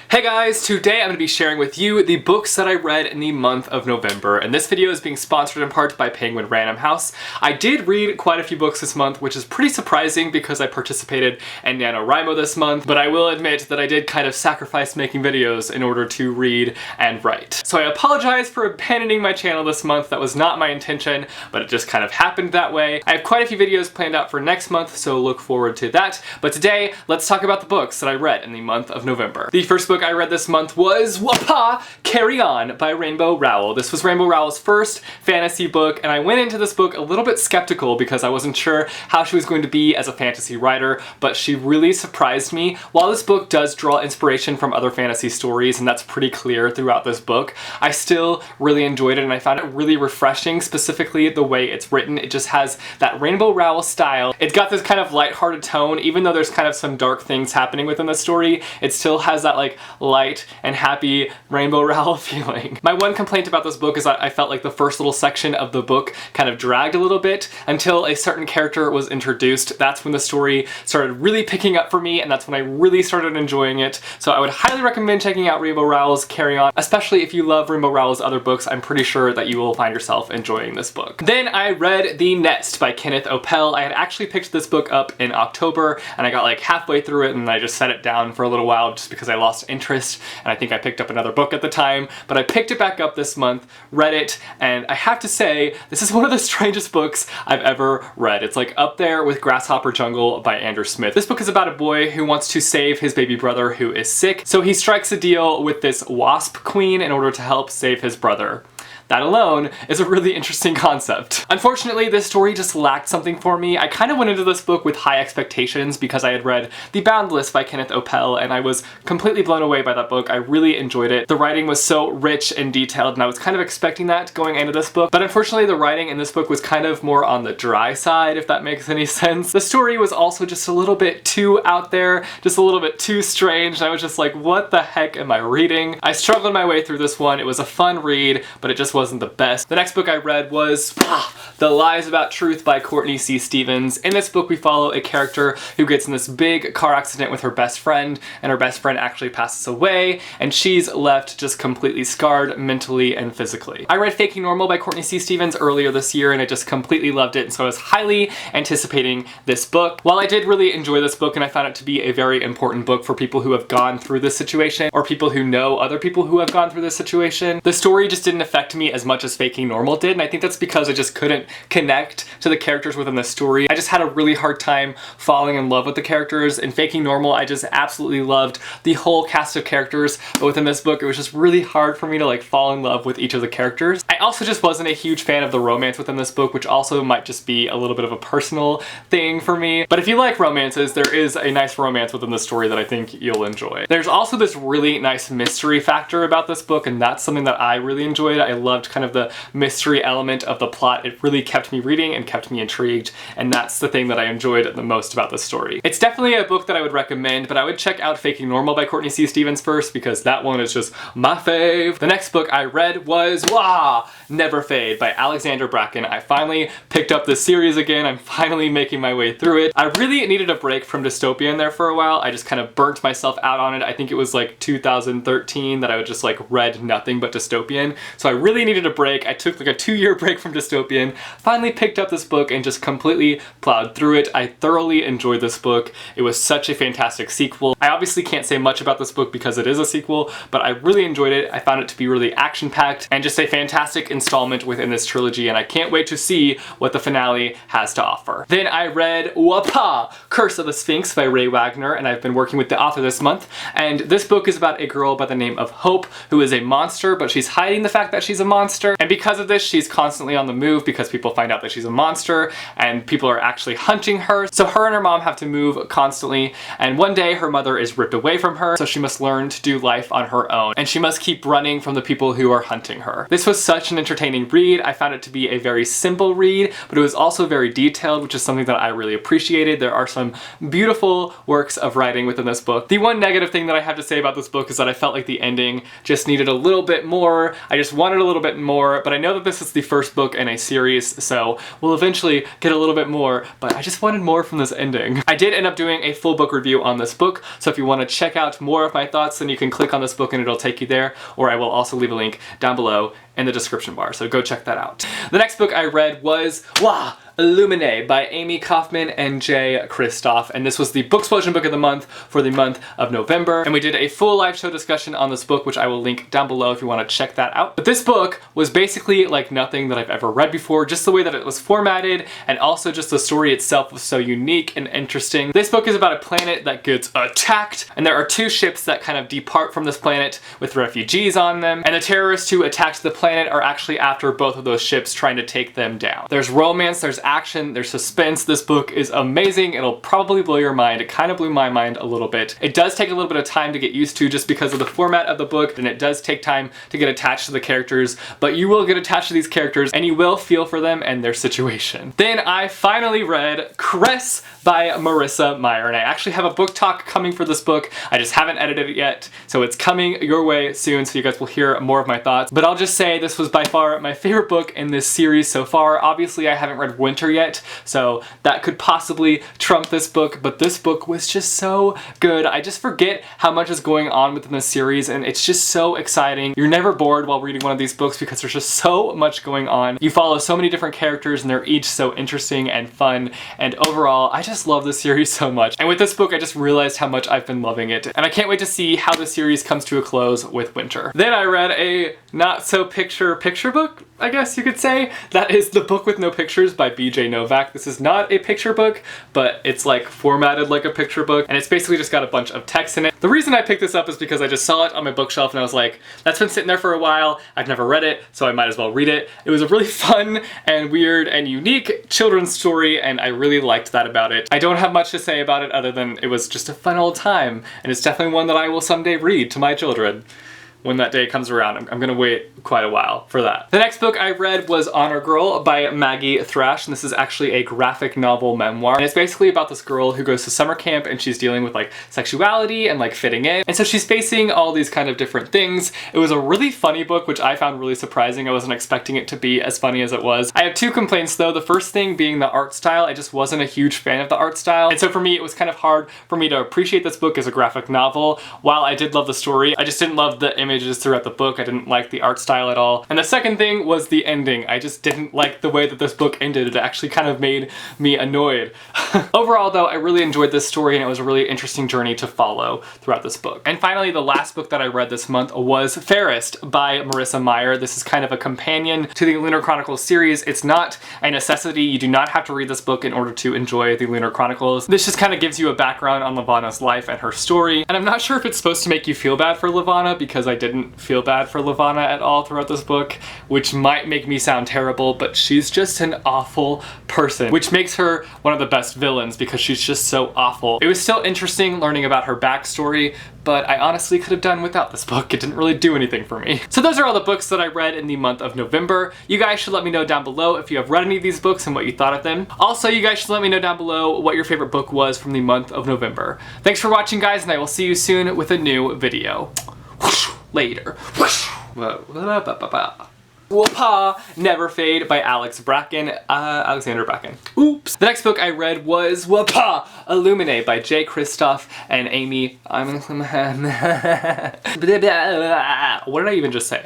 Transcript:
Hey guys, today I'm going to be sharing with you the books that I read in the month of November, and this video is being sponsored in part by Penguin Random House. I did read quite a few books this month, which is pretty surprising because I participated in NaNoWriMo this month, but I will admit that I did kind of sacrifice making videos in order to read and write. So I apologize for abandoning my channel this month. That was not my intention, but it just kind of happened that way. I have quite a few videos planned out for next month, so look forward to that. But today, let's talk about the books that I read in the month of November. The first book I read this month was Carry On by Rainbow Rowell. This was Rainbow Rowell's first fantasy book, and I went into this book a little bit skeptical because I wasn't sure how she was going to be as a fantasy writer, but she really surprised me. While this book does draw inspiration from other fantasy stories, and that's pretty clear throughout this book, I still really enjoyed it and I found it really refreshing, specifically the way it's written. It just has that Rainbow Rowell style. It's got this kind of lighthearted tone, even though there's kind of some dark things happening within the story, it still has that like light and happy Rainbow Rowell feeling. My one complaint about this book is that I felt like the first little section of the book kind of dragged a little bit until a certain character was introduced. That's when the story started really picking up for me, and that's when I really started enjoying it. So I would highly recommend checking out Rainbow Rowell's Carry On, especially if you love Rainbow Rowell's other books. I'm pretty sure that you will find yourself enjoying this book. Then I read The Nest by Kenneth OPPEL. I had actually picked this book up in October, and I got like halfway through it and I just set it down for a little while just because I lost interest, and I think I picked up another book at the time, but I picked it back up this month, read it, and I have to say, this is one of the strangest books I've ever read. It's like up there with Grasshopper Jungle by Andrew Smith. This book is about a boy who wants to save his baby brother who is sick, so he strikes a deal with this wasp queen in order to help save his brother. That alone is a really interesting concept. Unfortunately, this story just lacked something for me. I kind of went into this book with high expectations because I had read The Boundless by Kenneth OPPEL, and I was completely blown away by that book. I really enjoyed it. The writing was so rich and detailed, and I was kind of expecting that going into this book, but unfortunately the writing in this book was kind of more on the dry side, if that makes any sense. The story was also just a little bit too out there, just a little bit too strange, and I was just like, what the heck am I reading? I struggled my way through this one. It was a fun read, but it just wasn't the best. The next book I read was The Lies About Truth by Courtney C. Stevens. In this book we follow a character who gets in this big car accident with her best friend, and her best friend actually passes away, and she's left just completely scarred mentally and physically. I read Faking Normal by Courtney C. Stevens earlier this year, and I just completely loved it, and so I was highly anticipating this book. While I did really enjoy this book, and I found it to be a very important book for people who have gone through this situation, or people who know other people who have gone through this situation, the story just didn't affect me as much as Faking Normal did, and I think that's because I just couldn't connect to the characters within the story. I just had a really hard time falling in love with the characters. In Faking Normal, I just absolutely loved the whole cast of characters, but within this book it was just really hard for me to like fall in love with each of the characters. I also just wasn't a huge fan of the romance within this book, which also might just be a little bit of a personal thing for me. But if you like romances, there is a nice romance within the story that I think you'll enjoy. There's also this really nice mystery factor about this book, and that's something that I really enjoyed. I loved kind of the mystery element of the plot. It really kept me reading and kept me intrigued, and that's the thing that I enjoyed the most about this story. It's definitely a book that I would recommend, but I would check out Faking Normal by Courtney C. Stevens first because that one is just my fave. The next book I read was Never Fade by Alexandra Bracken. I finally picked up this series again. I'm finally making my way through it. I really needed a break from dystopian there for a while. I just kind of burnt myself out on it. I think it was like 2013 that I would just like read nothing but dystopian, so I really needed a break. I took like a 2-year break from dystopian, finally picked up this book and just completely plowed through it. I thoroughly enjoyed this book. It was such a fantastic sequel. I obviously can't say much about this book because it is a sequel, but I really enjoyed it. I found it to be really action-packed and just a fantastic installment within this trilogy, and I can't wait to see what the finale has to offer. Then I read Curse of the SPHINX by Ray Wagner, and I've been working with the author this month, and this book is about a girl by the name of Hope who is a monster, but she's hiding the fact that she's a monster, and because of this she's constantly on the move because people find out that she's a monster and people are actually hunting her. So her and her mom have to move constantly, and one day her mother is ripped away from her, so she must learn to do life on her own, and she must keep running from the people who are hunting her. This was such such an entertaining read. I found it to be a very simple read, but it was also very detailed, which is something that I really appreciated. There are some beautiful works of writing within this book. The one negative thing that I have to say about this book is that I felt like the ending just needed a little bit more. I just wanted a little bit more, but I know that this is the first book in a series, so we'll eventually get a little bit more, but I just wanted more from this ending. I did end up doing a full book review on this book, so if you want to check out more of my thoughts, then you can click on this book and it'll take you there, or I will also leave a link down below in the description bar, so go check that out. The next book I read was ILLUMINAE by AMIE KAUFMAN and KRISTOFF, and this was the Booksplosion book of the month for the month of November, and we did a full live show discussion on this book, which I will link down below if you want to check that out. But this book was basically like nothing that I've ever read before, just the way that it was formatted, and also just the story itself was so unique and interesting. This book is about a planet that gets attacked, and there are two ships that kind of depart from this planet with refugees on them, and the terrorists who attacked the planet are actually after both of those ships, trying to take them down. There's romance, there's action, there's suspense. This book is amazing. It'll probably blow your mind. It kind of blew my mind a little bit. It does take a little bit of time to get used to just because of the format of the book, and it does take time to get attached to the characters, but you will get attached to these characters and you will feel for them and their situation. Then I finally read CRESS by Marissa Meyer, and I actually have a book talk coming for this book. I just haven't edited it yet, so it's coming your way soon, so you guys will hear more of my thoughts. But I'll just say this was by far my favorite book in this series so far. Obviously, I haven't read Winter yet, so that could possibly trump this book, but this book was just so good. I just forget how much is going on within this series, and it's just so exciting. You're never bored while reading one of these books because there's just so much going on. You follow so many different characters, and they're each so interesting and fun, and overall, I just love this series so much. And with this book, I just realized how much I've been loving it, and I can't wait to see how the series comes to a close with Winter. Then I read a not-so-picture book, I guess you could say. That is The Book with No Pictures by BJ Novak. This is not a picture book, but it's like formatted like a picture book, and it's basically just got a bunch of text in it. The reason I picked this up is because I just saw it on my bookshelf and I was like, that's been sitting there for a while, I've never read it, so I might as well read it. It was a really fun and weird and unique children's story, and I really liked that about it. I don't have much to say about it other than it was just a fun old time, and it's definitely one that I will someday read to my children. When that day comes around. I'm gonna wait quite a while for that. The next book I read was Honor Girl by Maggie Thrash, and this is actually a graphic novel memoir. And it's basically about this girl who goes to summer camp and she's dealing with like sexuality and like fitting in. And so she's facing all these kind of different things. It was a really funny book, which I found really surprising. I wasn't expecting it to be as funny as it was. I have two complaints though. The first thing being the art style. I just wasn't a huge fan of the art style. And so for me, it was kind of hard for me to appreciate this book as a graphic novel. While I did love the story, I just didn't love the images throughout the book. I didn't like the art style at all. And the second thing was the ending. I just didn't like the way that this book ended. It actually kind of made me annoyed. Overall though, I really enjoyed this story, and it was a really interesting journey to follow throughout this book. And finally, the last book that I read this month was FAIREST by Marissa Meyer. This is kind of a companion to the Lunar Chronicles series. It's not a necessity. You do not have to read this book in order to enjoy the Lunar Chronicles. This just kind of gives you a background on Levana's life and her story. And I'm not sure if it's supposed to make you feel bad for Levana, because I didn't feel bad for Levana at all throughout this book, which might make me sound terrible, but she's just an awful person, which makes her one of the best villains because she's just so awful. It was still interesting learning about her backstory, but I honestly could have done without this book. It didn't really do anything for me. So those are all the books that I read in the month of November. You guys should let me know down below if you have read any of these books and what you thought of them. Also, you guys should let me know down below what your favorite book was from the month of November. Thanks for watching, guys, and I will see you soon with a new video. Later. Whoop-ha, Never Fade by Alexandra Bracken. Oops. The next book I read was Whoop-ha, ILLUMINAE by KRISTOFF and AMIE. What did I even just say?